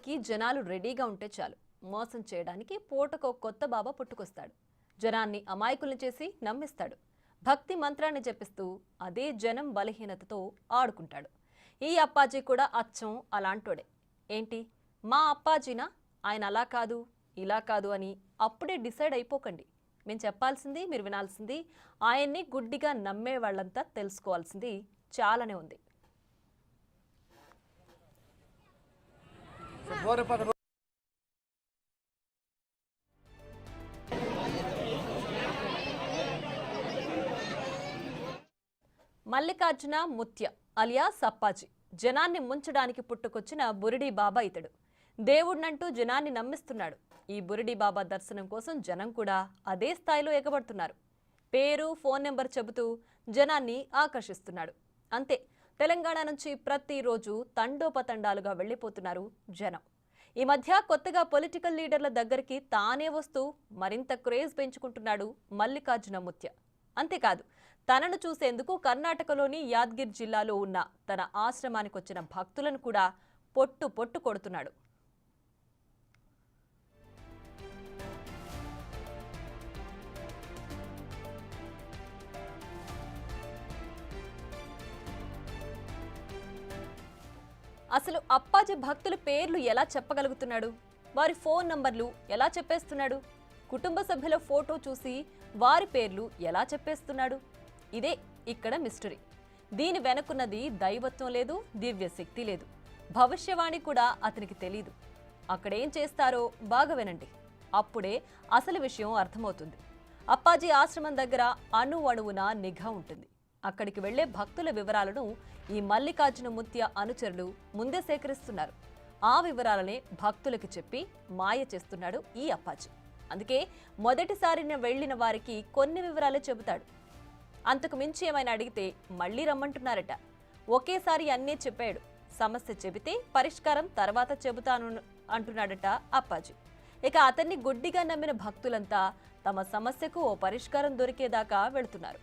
అప్పాజీకి జనాలు రెడీగా ఉంటే చాలు, మోసం చేయడానికి పూటకో కొత్త బాబా పుట్టుకొస్తాడు. జనాన్ని అమాయకుల్ని చేసి నమ్మిస్తాడు. భక్తి మంత్రాన్ని జపిస్తూ అదే జనం బలహీనతతో ఆడుకుంటాడు. ఈ అప్పాజీ కూడా అచ్చం అలాంటోడే. ఏంటి మా అప్పాజీనా, ఆయన అలా కాదు ఇలా కాదు అని అప్పుడే డిసైడ్ అయిపోకండి. మేము చెప్పాల్సింది మీరు వినాల్సింది, ఆయన్ని గుడ్డిగా నమ్మే వాళ్ళంతా తెలుసుకోవాల్సింది చాలానే ఉంది. మల్లికార్జున ముత్య అలియాస్ అప్పాజీ జనాన్ని ముంచడానికి పుట్టుకొచ్చిన బురిడి బాబా ఇతడు. దేవుడినంటూ జనాన్ని నమ్మిస్తున్నాడు. ఈ బురిడి బాబా దర్శనం కోసం జనం కూడా అదే స్థాయిలో ఎగబడుతున్నారు. పేరు ఫోన్ నెంబర్ చెబుతూ జనాన్ని ఆకర్షిస్తున్నాడు. అంతే, తెలంగాణ నుంచి ప్రతిరోజు తండోపతండాలుగా వెళ్లిపోతున్నారు జనం. ఈ మధ్య కొత్తగా పొలిటికల్ లీడర్ల దగ్గరికి తానే వస్తూ మరింత క్రేజ్ పెంచుకుంటున్నాడు మల్లికార్జున ముత్య. అంతేకాదు, తనను చూసేందుకు కర్ణాటకలోని యాద్గిర్ జిల్లాలో ఉన్న తన ఆశ్రమానికి వచ్చిన భక్తులను కూడా పొట్టు పొట్టు కొడుతున్నాడు. అసలు అప్పాజీ భక్తుల పేర్లు ఎలా చెప్పగలుగుతున్నాడు? వారి ఫోన్ నంబర్లు ఎలా చెప్పేస్తున్నాడు? కుటుంబ సభ్యుల ఫోటో చూసి వారి పేర్లు ఎలా చెప్పేస్తున్నాడు? ఇదే ఇక్కడ మిస్టరీ. దీని వెనుకున్నది దైవత్వం లేదు, దివ్య శక్తి లేదు, భవిష్యవాణి కూడా అతనికి తెలీదు. అక్కడేం చేస్తారో బాగా వినండి, అప్పుడే అసలు విషయం అర్థమవుతుంది. అప్పాజీ ఆశ్రమం దగ్గర అణువణువున నిఘా ఉంటుంది. అక్కడికి వెళ్లే భక్తుల వివరాలను ఈ మల్లికార్జున ముత్య అనుచరులు ముందే సేకరిస్తున్నారు. ఆ వివరాలనే భక్తులకు చెప్పి మాయ చేస్తున్నాడు ఈ అప్పాజీ. అందుకే మొదటిసారి వెళ్లిన వారికి కొన్ని వివరాలే చెబుతాడు. అంతకు మించి ఏమైనా అడిగితే మళ్లీ రమ్మంటున్నారట. ఒకేసారి అన్నీ చెప్పాడు. సమస్య చెబితే పరిష్కారం తర్వాత చెబుతాను అంటున్నాడట అప్పాజీ. ఇక అతన్ని గుడ్డిగా నమ్మిన భక్తులంతా తమ సమస్యకు ఓ పరిష్కారం దొరికేదాకా వెళుతున్నారు.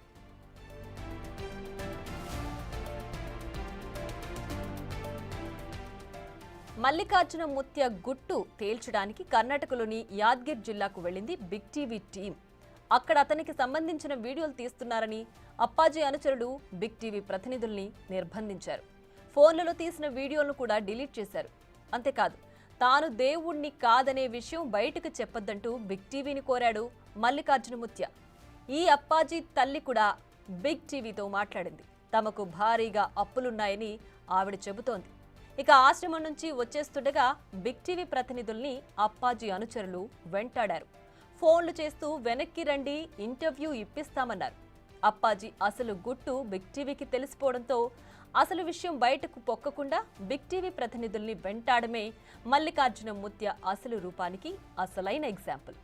మల్లికార్జున ముత్య గుట్టు తేల్చడానికి కర్ణాటకలోని యాద్గిర్ జిల్లాకు వెళ్లింది బిగ్ టీవీ టీం. అక్కడ అతనికి సంబంధించిన వీడియోలు తీస్తున్నారని అప్పాజీ అనుచరులు బిగ్ టీవీ ప్రతినిధుల్ని నిర్బంధించారు. ఫోన్లలో తీసిన వీడియోలను కూడా డిలీట్ చేశారు. అంతేకాదు, తాను దేవుణ్ణి కాదనే విషయం బయటకు చెప్పొద్దంటూ బిగ్ టీవీని కోరాడు మల్లికార్జున ముత్య. ఈ అప్పాజీ తల్లి కూడా బిగ్ టీవీతో మాట్లాడింది. తమకు భారీగా అప్పులున్నాయని ఆవిడ చెబుతోంది. ఇక ఆశ్రమం నుంచి వచ్చేస్తుండగా బిగ్ టీవీ ప్రతినిధుల్ని అప్పాజీ అనుచరులు వెంటాడారు. ఫోన్లు చేస్తూ వెనక్కి రండి, ఇంటర్వ్యూ ఇప్పిస్తామన్నారు. అప్పాజీ అసలు గుట్టు బిగ్ టీవీకి తెలిసిపోవడంతో అసలు విషయం బయటకు పొక్కకుండా బిగ్ టీవీ ప్రతినిధుల్ని వెంటాడమే మల్లికార్జున ముత్య అసలు రూపానికి అసలైన ఎగ్జాంపుల్.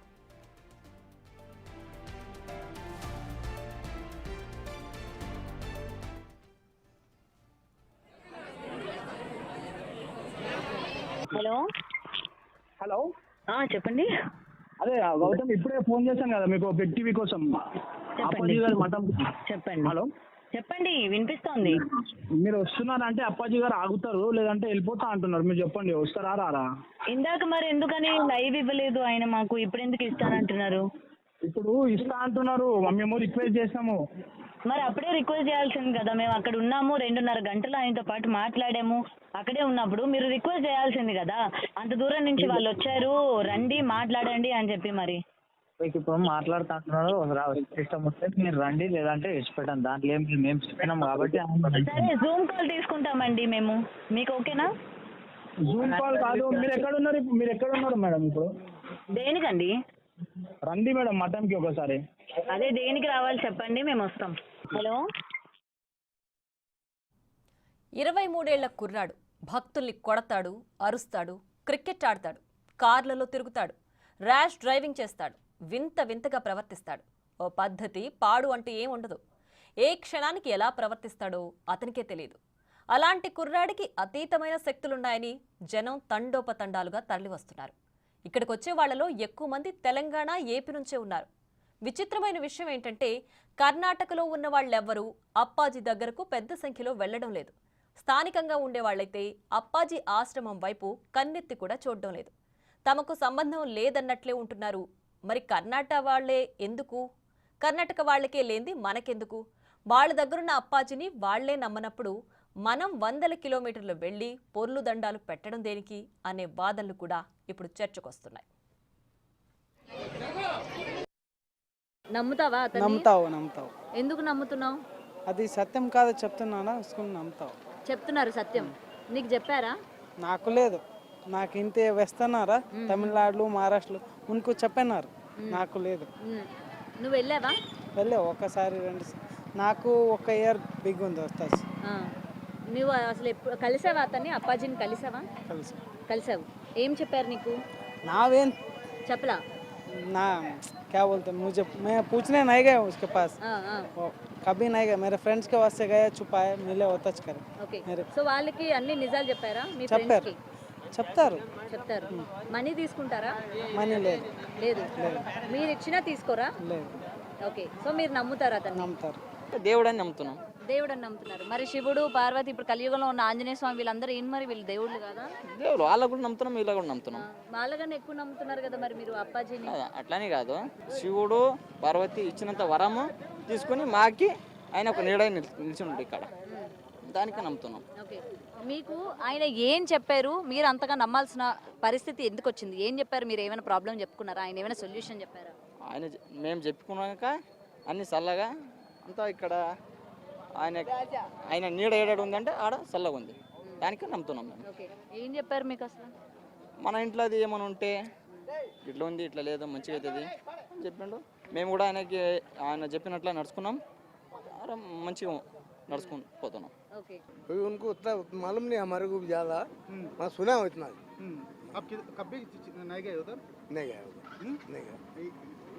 హలో హలో చెప్పండి. అదే గౌతమ్, ఇప్పుడే ఫోన్ చేశాను కదా మీకు బిగ్ టీవీ కోసం. అప్పాజీ గారు మఠం. చెప్పండి. హలో చెప్పండి, వినిపిస్తోంది. మీరు వస్తున్నారంటే అప్పాజీ గారు ఆగుతారు, లేదంటే వెళ్ళిపోతా అంటున్నారు. మీరు చెప్పండి, వస్తారా రారా? ఇందాక మరి ఎందుకని లైవ్ ఇవ్వలేదు ఆయన మాకు, ఇప్పుడు ఎందుకు ఇస్తానంటున్నారు? ఇప్పుడు ఇస్తా అంటున్నారు, మేము రిక్వెస్ట్ చేసాము. మరి అప్పుడే రిక్వెస్ట్ చేయాల్సింది కదా. మేము అక్కడ ఉన్నాము, 2.5 గంటలు ఆయనతో పాటు మాట్లాడాము. అక్కడే ఉన్నప్పుడు మీరు రిక్వెస్ట్ చేయాల్సింది కదా. అంత దూరం నుంచి వాళ్ళు వచ్చారు, రండి మాట్లాడండి అని చెప్పి. మరి మీకు ఇప్పుడు మాట్లాడుతా అంటున్నారు, ఇష్టం వస్తే మీరు రండి, లేదంటే ఇష్టపెట్టాను. దాంట్లో ఏం మేము చెప్పినాం కాబట్టి. సరే, జూమ్ కాల్ తీసుకుంటామండి మేము, మీకు ఓకేనా? జూమ్ కాల్ కాదు, మీరు ఎక్కడ ఉన్నారు మేడం ఇప్పుడు? దేనికండి? రండి మేడం మఠంకి ఒకసారి. అదే దేనికి రావాలి చెప్పండి, మేము వస్తాం. హలో. 23 ఏళ్ల కుర్రాడు భక్తుల్ని కొడతాడు, అరుస్తాడు, క్రికెట్ ఆడతాడు, కార్లలో తిరుగుతాడు, ర్యాష్ డ్రైవింగ్ చేస్తాడు, వింతగా ప్రవర్తిస్తాడు. ఓ పద్ధతి పాడు అంటూ ఏముండదు. ఏ క్షణానికి ఎలా ప్రవర్తిస్తాడో అతనికే తెలియదు. అలాంటి కుర్రాడికి అతీతమైన శక్తులున్నాయని జనం తండోపతండాలుగా తరలివస్తున్నారు. ఇక్కడికి వచ్చే వాళ్లలో ఎక్కువ మంది తెలంగాణ, ఏపీ నుంచే ఉన్నారు. విచిత్రమైన విషయం ఏంటంటే కర్ణాటకలో ఉన్న వాళ్ళెవ్వరూ అప్పాజీ దగ్గరకు పెద్ద సంఖ్యలో వెళ్లడం లేదు. స్థానికంగా ఉండేవాళ్లైతే అప్పాజీ ఆశ్రమం వైపు కన్నెత్తి కూడా చూడడం లేదు. తమకు సంబంధం లేదన్నట్లే ఉంటున్నారు. మరి కర్ణాటక వాళ్లే ఎందుకు? కర్ణాటక వాళ్లకే లేంది మనకెందుకు? వాళ్ళ దగ్గరున్న అప్పాజీని వాళ్లే నమ్మనప్పుడు మనం 100 కిలోమీటర్లు వెళ్లి పొర్లు దండాలు పెట్టడం దేనికి అనే వాదనలు కూడా ఇప్పుడు చర్చకొస్తున్నాయి. నమ్ముతావా? నమ్ముతావు. ఎందుకు నమ్ముతున్నావు? అది సత్యం కాదు చెప్తున్నానా, నమ్ముతావు. చెప్తున్నారు సత్యం. నీకు చెప్పారా? నాకు లేదు. నాకు ఇంతే వేస్తున్నారా తమిళనాడులో మహారాష్ట్రలో ఉనికి చెప్పన్నారు. నాకు లేదు. నువ్వు వెళ్ళావా? వెళ్ళే ఒకసారి 2 నాకు 1 ఇయర్ బిగ్ ఉంది వస్తాసి. నువ్వు అసలు ఎప్పుడు కలిసావా అతన్ని? అప్పాజీని కలిసావా? కలిసావు. ఏం చెప్పారు నీకు? नावें చెప్పలా? ना क्या बोलते हैं मुझे, मैं पूछने नहीं गया उसके पास, वो कभी नहीं गया. मेरे फ्रेंड्स के वास्ते गए, छुपाए मिले होता करे. ఓకే. मेरे సో వాళ్ళకి అన్ని నిజాలు చెప్పారా మీ చెప్పారు. ఫ్రెండ్స్కి? చెప్తారు. మనీ తీసుకుంటారా? మనీ లేదు. లేదు. మీరు ఇచ్చినా తీసుకోరా? లేదు. ఓకే. సో మీరు నమ్ముతారా అతన్ని? నమ్ముతారు. దేవుడని నమ్ముతున్నాం. దేవుడు అని నమ్ముతున్నారు. మరి శివుడు, పార్వతి, ఇప్పుడు కలియుగంలో ఉన్న ఆంజనేయ స్వామి వీళ్ళందరూ ఏం మరి వీళ్ళు దేవుళ్ళు కదా? దేవుడు వాళ్ళ కూడా నమ్ముతున్నాం, వీళ్ళ కూడా నమ్ముతున్నాం. వాళ్ళకన్నా ఎక్కువ నమ్ముతున్నారు కదా మరి మీరు అప్పాజీని. అట్లానే కాదు, శివుడు పార్వతి ఇచ్చినంత వరము తీసుకుని మాకి ఆయన ఒక నీడ నిలిచి ఉండే ఇక్కడ, దానికి నమ్ముతున్నాం. ఓకే. మీకు ఆయన ఏం చెప్పారు? మీరు అంతగా నమ్మాల్సిన పరిస్థితి ఎందుకు వచ్చింది? ఏం చెప్పారు? మీరు ఏమైనా ప్రాబ్లం చెప్పుకున్నారా? ఆయన ఏమైనా సొల్యూషన్ చెప్పారా? ఆయన మేము చెప్పుకున్నాక అన్ని చల్లగా అంతా ఇక్కడ ఆయన నీడ ఏడాడు ఉందంటే ఆడ చల్లగా ఉంది, దానికి నమ్ముతున్నాం మేము. ఓకే. ఏం చెప్పారు మీకు అసలు? మన ఇంట్లో అది ఏమైనా ఉంటే ఇట్లా ఉంది, ఇట్లా లేదు, మంచిగా అవుతుంది అని చెప్పిండు. మేము కూడా ఆయన చెప్పినట్లా నడుచుకున్నాం, మంచిగా నడుచుకుని పోతున్నాం. ఓకే. उनको उतना मालूम नहीं, हमारे को भी ज़्यादा मैं सुना हूँ इतना। आप कभी नहीं गए उधर? नहीं गया उधर, नहीं गया।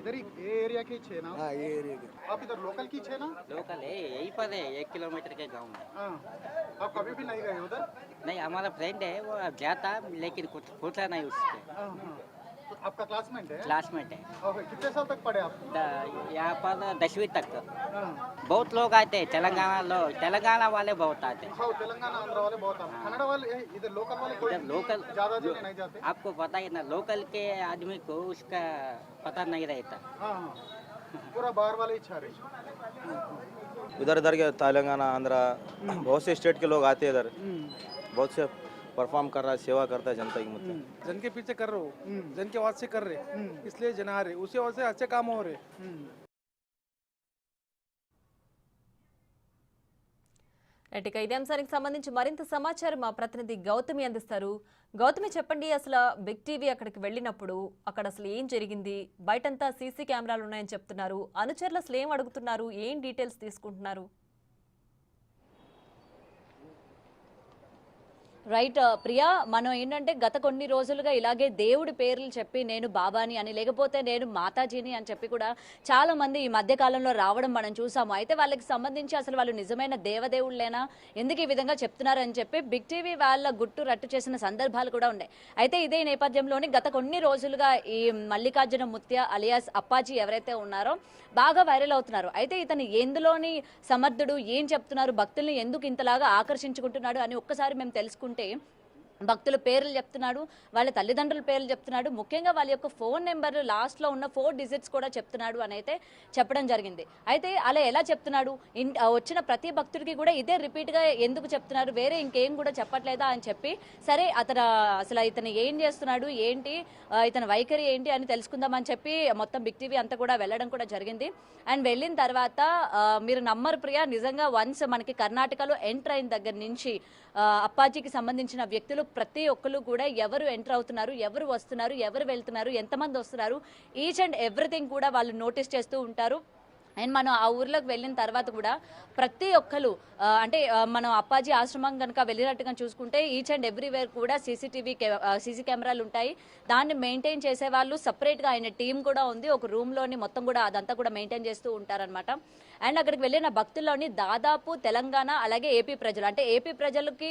इधर ही ये एरिया के छे ना? हाँ ये एरिया के। आप इधर लोकल की छे ना? लोकल है, यही पर है, 1 किलोमीटर के गांव में। हाँ। आप कभी भी नहीं गए उधर? नहीं, हमारा फ्रेंड है, वो जाता लेकिन कुछ पूछा नहीं उससे। हाँ, हाँ। तो आपका क्लासमेट है? क्लासमेट है। ओके। कितने साल तक पढ़े आप? यहाँ पर 10वीं तक। हाँ। बहुत लोग आते हैं, तेलंगाना वाले बहुत आते हैं। हाँ, तेलंगाना आंध्र वाले बहुत आते हैं। कन्नड़ वाले इधर लोकल वाले कोई इधर लोकल ज़्यादा जने नहीं जाते? आपको पता ही ना, लोकल के आदमी को उसका पता नहीं रहता। हाँ हाँ, पूरा बाहर वाले ही छा रहे। इधर के तेलंगाना आंध्र बहुत से स्टेट के लोग आते हैं इधर, बहुत से परफॉर्म कर रहा है, सेवा करता है जनता की। मतलब जन के पीछे कर रहे हो, जन के वास्ते कर रहे, इसलिए जन आ रहे, उसी वजह से अच्छे काम हो रहे। ఇక ఇదే అంశానికి సంబంధించి మరింత సమాచారం మా ప్రతినిధి గౌతమి అందిస్తారు. గౌతమి, చెప్పండి, అసలు బిగ్ టీవీ అక్కడికి వెళ్ళినప్పుడు అక్కడ అసలు ఏం జరిగింది? బయటంతా సీసీ కెమెరాలు ఉన్నాయని చెప్తున్నారు. అనుచరులు అసలు ఏం అడుగుతున్నారు? ఏం డీటెయిల్స్ తీసుకుంటున్నారు? రైట్ ప్రియా, మనం ఏంటంటే గత కొన్ని రోజులుగా ఇలాగే దేవుడి పేర్లు చెప్పి నేను బాబాని అని, లేకపోతే నేను మాతాజీని అని చెప్పి కూడా చాలా మంది ఈ మధ్య కాలంలో రావడం మనం చూసాము. అయితే వాళ్ళకి సంబంధించి అసలు వాళ్ళు నిజమైన దేవదేవుళ్ళేనా, ఎందుకు ఈ విధంగా చెప్తున్నారు అని చెప్పి బిగ్ టీవీ వాళ్ళ గుట్టు రట్టు చేసిన సందర్భాలు కూడా ఉన్నాయి. అయితే ఇదే నేపథ్యంలోని గత కొన్ని రోజులుగా ఈ మల్లికార్జున ముత్య అలియాస్ అప్పాజీ ఎవరైతే ఉన్నారో బాగా వైరల్ అవుతున్నారు. అయితే ఇతను ఎందులోని సమర్థుడు, ఏం చెప్తున్నారు, భక్తుల్ని ఎందుకు ఇంతలాగా ఆకర్షించుకుంటున్నాడు అని ఒక్కసారి మేము తెలుసుకుంటే, భక్తుల పేర్లు చెప్తున్నాడు, వాళ్ళ తల్లిదండ్రుల పేర్లు చెప్తున్నాడు, ముఖ్యంగా వాళ్ళ యొక్క ఫోన్ నెంబర్ లాస్ట్లో ఉన్న 4 డిజిట్స్ కూడా చెప్తున్నాడు అని అయితే చెప్పడం జరిగింది. అయితే అలా ఎలా చెప్తున్నాడు? వచ్చిన ప్రతి భక్తుడికి కూడా ఇదే రిపీట్గా ఎందుకు చెప్తున్నారు, వేరే ఇంకేం కూడా చెప్పట్లేదా అని చెప్పి, సరే అసలు ఇతను ఏం చేస్తున్నాడు, ఏంటి ఇతని వైఖరి ఏంటి అని తెలుసుకుందామని చెప్పి మొత్తం బిగ్ టీవీ అంతా కూడా వెళ్ళడం కూడా జరిగింది. అండ్ వెళ్ళిన తర్వాత మీరు నమ్మరు ప్రియా, నిజంగా వన్స్ మనకి కర్ణాటకలో ఎంటర్ అయిన దగ్గర నుంచి అప్పాజీకి సంబంధించిన వ్యక్తులు ప్రతి ఒక్కరు కూడా ఎవరు ఎంటర్ అవుతున్నారు, ఎవరు వస్తున్నారు, ఎవరు వెళ్తున్నారు, ఎంతమంది వస్తున్నారు, ఈచ్ అండ్ ఎవ్రీథింగ్ కూడా వాళ్ళు నోటీస్ చేస్తూ ఉంటారు. అండ్ మనం ఆ ఊర్లోకి వెళ్ళిన తర్వాత కూడా ప్రతి ఒక్కరు అంటే మనం అప్పాజీ ఆశ్రమం కనుక వెళ్ళినట్టుగా చూసుకుంటే ఈచ్ అండ్ ఎవ్రీవేర్ కూడా సీసీ కెమెరాలు ఉంటాయి. దాన్ని మెయింటైన్ చేసే వాళ్ళు సపరేట్గా ఆయన టీం కూడా ఉంది. ఒక రూమ్లోని మొత్తం కూడా అదంతా కూడా మెయింటైన్ చేస్తూ ఉంటారనమాట. అండ్ అక్కడికి వెళ్ళిన భక్తుల్లోని దాదాపు తెలంగాణ అలాగే ఏపీ ప్రజలు, అంటే ఏపీ ప్రజలకి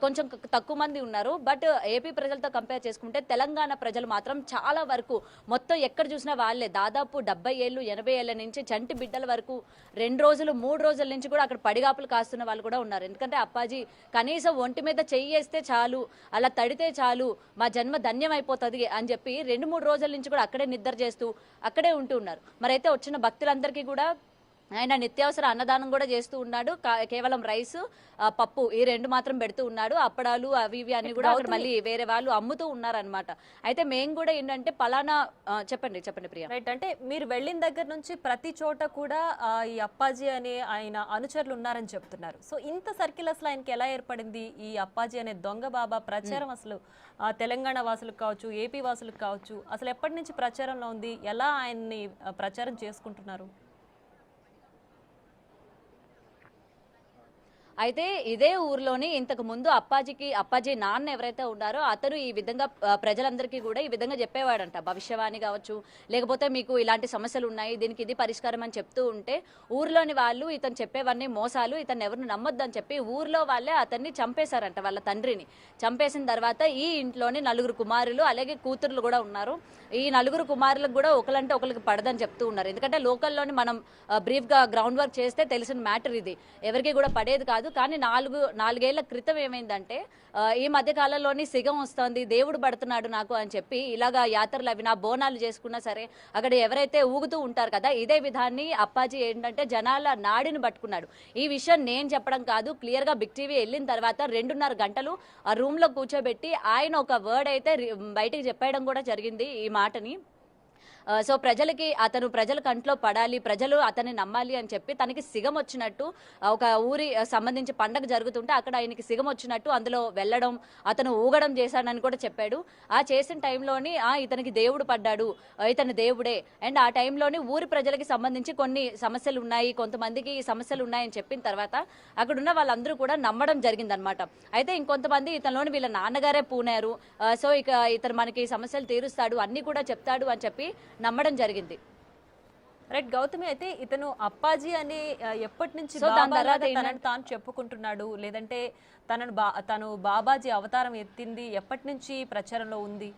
కొంచెం తక్కువ మంది ఉన్నారు, బట్ ఏపీ ప్రజలతో కంపేర్ చేసుకుంటే తెలంగాణ ప్రజలు మాత్రం చాలా వరకు మొత్తం ఎక్కడ చూసినా వాళ్ళే, దాదాపు 70 ఏళ్ళు 80 ఏళ్ళ నుంచి చంటి బిడ్డల వరకు 2 రోజులు 3 రోజుల నుంచి కూడా అక్కడ పడిగాపులు కాస్తున్న వాళ్ళు కూడా ఉన్నారు. ఎందుకంటే అప్పాజీ కనీసం ఒంటి మీద చెయ్యేస్తే చాలు, అలా తడితే చాలు, మా జన్మ ధన్యం అయిపోతుంది అని చెప్పి 2-3 రోజుల నుంచి కూడా అక్కడే నిద్ర చేస్తూ అక్కడే ఉంటూ ఉన్నారు. మరైతే వచ్చిన భక్తులందరికీ కూడా ఆయన నిత్యావసర అన్నదానం కూడా చేస్తూ ఉన్నాడు. కేవలం రైస్ పప్పు ఈ 2 మాత్రం పెడుతూ ఉన్నాడు. అప్పడాలు అవి ఇవి అన్ని కూడా అక్కడ మళ్ళీ వేరే వాళ్ళు అమ్ముతూ ఉన్నారనమాట. అయితే మేము కూడా ఏంటంటే పలానా చెప్పండి ప్రియా. రైట్, అంటే మీరు వెళ్ళిన దగ్గర నుంచి ప్రతి చోట కూడా ఈ అప్పాజీ అనే ఆయన అనుచరులు ఉన్నారని చెప్తున్నారు. సో ఇంత సర్కిల్ అసలు ఆయనకి ఎలా ఏర్పడింది? ఈ అప్పాజీ అనే దొంగ బాబా ప్రచారం అసలు తెలంగాణ వాసులకు కావచ్చు, ఏపీ వాసులకు కావచ్చు, అసలు ఎప్పటి నుంచి ప్రచారంలో ఉంది? ఎలా ఆయన్ని ప్రచారం చేసుకుంటున్నారు? అయితే ఇదే ఊర్లోని ఇంతకు ముందు అప్పాజీ నాన్న ఎవరైతే ఉన్నారో అతను ఈ విధంగా ప్రజలందరికీ కూడా ఈ విధంగా చెప్పేవాడంట. భవిష్యవాణి కావచ్చు, లేకపోతే మీకు ఇలాంటి సమస్యలు ఉన్నాయి, దీనికి ఇది పరిష్కారం అని చెప్తూ ఉంటే ఊర్లోని వాళ్ళు ఇతను చెప్పేవన్నీ మోసాలు, ఇతను ఎవరిని నమ్మొద్దని చెప్పి ఊర్లో వాళ్ళే అతన్ని చంపేశారంట. వాళ్ళ తండ్రిని చంపేసిన తర్వాత ఈ ఇంట్లోని 4 కుమారులు అలాగే కూతుర్లు కూడా ఉన్నారు. ఈ 4 కుమారులకు కూడా ఒకలంటే ఒకరికి పడదని చెప్తూ ఉన్నారు. ఎందుకంటే లోకల్లోని మనం బ్రీఫ్గా గ్రౌండ్ వర్క్ చేస్తే తెలిసిన మ్యాటర్ ఇది, ఎవరికి కూడా పడేది కాదు. కానీ 4 ఏళ్ల క్రితం ఏమైందంటే ఈ మధ్య కాలంలోని సిగం వస్తుంది, దేవుడు పడుతున్నాడు నాకు అని చెప్పి ఇలాగా యాత్రలు అవి నా బోనాలు చేసుకున్నా సరే అక్కడ ఎవరైతే ఊగుతూ ఉంటారు కదా, ఇదే విధాన్ని అప్పాజీ ఏంటంటే జనాల నాడిని పట్టుకున్నాడు. ఈ విషయం నేను చెప్పడం కాదు, క్లియర్గా బిగ్ టీవీ వెళ్ళిన తర్వాత 2.5 గంటలు ఆ రూమ్లో కూర్చోబెట్టి ఆయన ఒక వర్డ్ అయితే బయటికి చెప్పేయడం కూడా జరిగింది ఈ మాటని. సో ప్రజల కంట్లో పడాలి, ప్రజలు అతన్ని నమ్మాలి అని చెప్పి తనకి సిగం వచ్చినట్టు, ఒక ఊరి సంబంధించి పండగ జరుగుతుంటే అక్కడ ఆయనకి సిగం వచ్చినట్టు అందులో వెళ్ళడం, అతను ఊగడం చేశాడని కూడా చెప్పాడు. ఆ చేసిన టైంలోని ఇతనికి దేవుడు పడ్డాడు, ఇతను దేవుడే. అండ్ ఆ టైంలోని ఊరి ప్రజలకి సంబంధించి కొన్ని సమస్యలు ఉన్నాయి, కొంతమందికి సమస్యలు ఉన్నాయని చెప్పిన తర్వాత అక్కడున్న వాళ్ళందరూ కూడా నమ్మడం జరిగిందనమాట. అయితే ఇంకొంతమంది ఇతనిలోని వీళ్ళ నాన్నగారే పూనారు, సో ఇక ఇతను మనకి సమస్యలు తీరుస్తాడు, అన్ని కూడా చెప్తాడు అని చెప్పి నమ్మడం జరిగింది. రైట్ గౌతమి, అయితే ఇతను అప్పాజీ అని ఎప్పటి నుంచి తాను చెప్పుకుంటున్నాడు, లేదంటే తను బాబాజీ అవతారం ఎత్తింది ఎప్పటి నుంచి ప్రచారంలో ఉంది?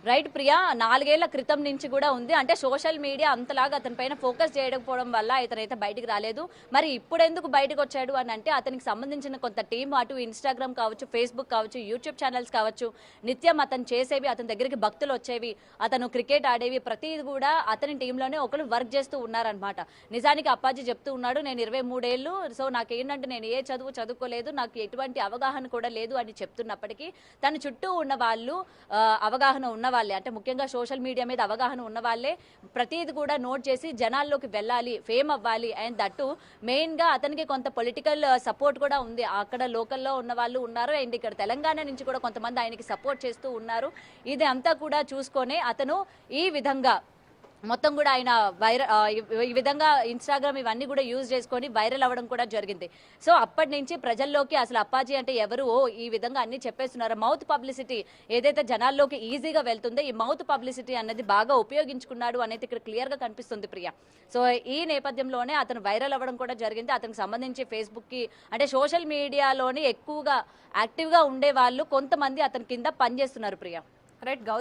రైట్ ప్రియా, 4 ఏళ్ల క్రితం నుంచి కూడా ఉంది. అంటే సోషల్ మీడియా అంతలాగా అతని పైన ఫోకస్ చేయకపోవడం వల్ల ఇతనైతే బయటికి రాలేదు. మరి ఇప్పుడు ఎందుకు బయటకు వచ్చాడు అని అంటే అతనికి సంబంధించిన కొంత టీం అటు ఇన్స్టాగ్రామ్ కావచ్చు, ఫేస్బుక్ కావచ్చు, యూట్యూబ్ ఛానల్స్ కావచ్చు, నిత్యం అతను చేసేవి, అతని దగ్గరికి భక్తులు వచ్చేవి, అతను క్రికెట్ ఆడేవి, ప్రతిది కూడా అతని టీంలోనే ఒకరు వర్క్ చేస్తూ ఉన్నారనమాట. నిజానికి అప్పాజీ చెప్తూ ఉన్నాడు, నేను 23 ఏళ్ళు, సో నాకేంటంటే నేను ఏ చదువుకోలేదు, నాకు ఎటువంటి అవగాహన కూడా లేదు అని చెప్తున్నప్పటికీ తన చుట్టూ ఉన్న వాళ్ళు అవగాహన ఉన్న వాళ్ళే, అంటే ముఖ్యంగా సోషల్ మీడియా మీద అవగాహన ఉన్న వాళ్ళే ప్రతిది కూడా నోట్ చేసి జనాల్లోకి వెళ్ళాలి, ఫేమ్ అవ్వాలి. అండ్ దట్టు మెయిన్గా అతనికి కొంత పొలిటికల్ సపోర్ట్ కూడా ఉంది. అక్కడ లోకల్లో ఉన్న వాళ్ళు ఉన్నారు, అండ్ ఇక్కడ తెలంగాణ నుంచి కూడా కొంతమంది ఆయనకి సపోర్ట్ చేస్తూ ఉన్నారు. ఇది అంతా కూడా చూసుకొని అతను ఈ విధంగా మొత్తం కూడా ఆయన ఈ విధంగా ఇన్స్టాగ్రామ్ ఇవన్నీ కూడా యూజ్ చేసుకొని వైరల్ అవ్వడం కూడా జరిగింది. సో అప్పటి నుంచి ప్రజల్లోకి అసలు అప్పాజీ అంటే ఎవరు, ఈ విధంగా అన్ని చెప్పేస్తున్నారు. మౌత్ పబ్లిసిటీ ఏదైతే జనాల్లోకి ఈజీగా వెళ్తుందో ఈ మౌత్ పబ్లిసిటీ అనేది బాగా ఉపయోగించుకున్నాడు అనేది ఇక్కడ క్లియర్గా కనిపిస్తుంది ప్రియా. సో ఈ నేపథ్యంలోనే అతను వైరల్ అవ్వడం కూడా జరిగింది. అతనికి సంబంధించి ఫేస్బుక్కి అంటే సోషల్ మీడియాలోని ఎక్కువగా యాక్టివ్గా ఉండే వాళ్ళు కొంతమంది అతని కింద పనిచేస్తున్నారు ప్రియా. రైట్ గౌతమ్.